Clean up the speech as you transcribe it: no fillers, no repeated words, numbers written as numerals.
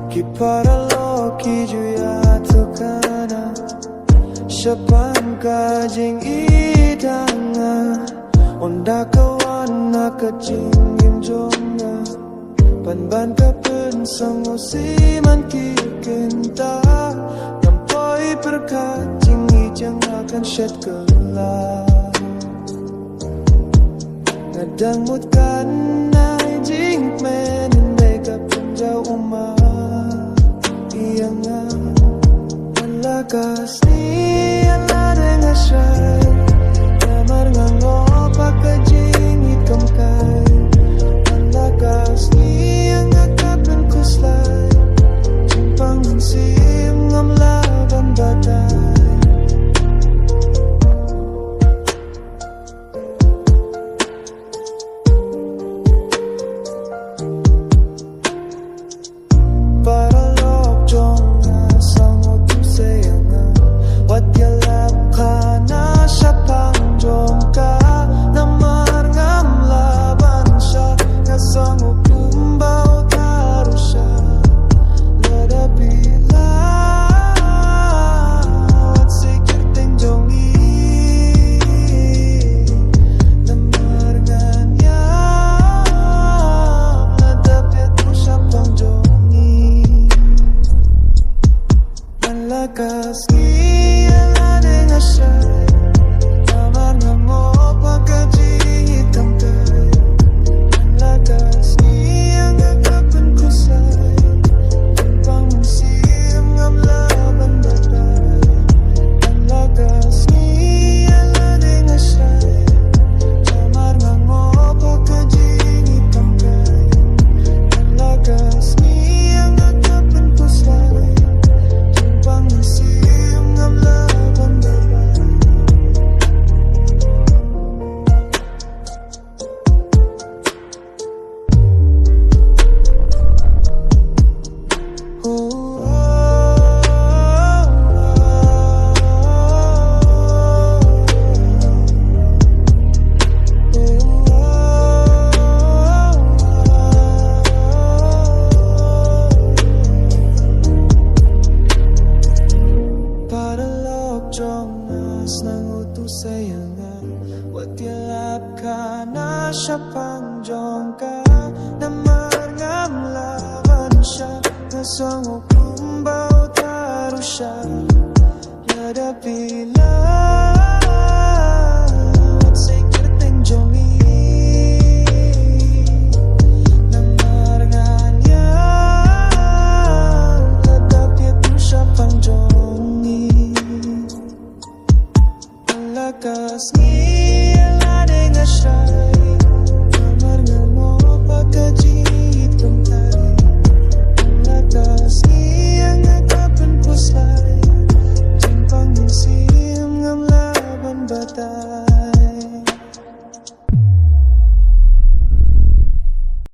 Kiparalo kijuya tukana Shapan kajing idanga Onda kawana kajing imjonga Ban kapen sango siman kikinta Yampoi berkajing ijang akan syed kelak Ngadang mutkan nai jing menin Mega penjau umar Iyanga Malakas ni ala dengan syai Namar ngangopa kajing hitam kai Malakas ni yang akapan kuslai Cimpang mensim ngam laban badai Malakas ni ala dengan syai Namar ngangopa kajing hitam kai Malakas ni yang akapan kusai Cimpang mensim ngam laban badai Malakas ni ala dengan syai Namar ngangopa kajing hitam kai Malakas ni yang akapan kusai Pangsim ngam laban badai Jongas nang utus sayangan Watilap ka na siya pangjongka Namar ngam laban siya Nasang ukumbaw taro siya Yada pila At sikir tenjongi Namar nganya Ladap yatu siya pangjongi Malakas ni ala dengan syai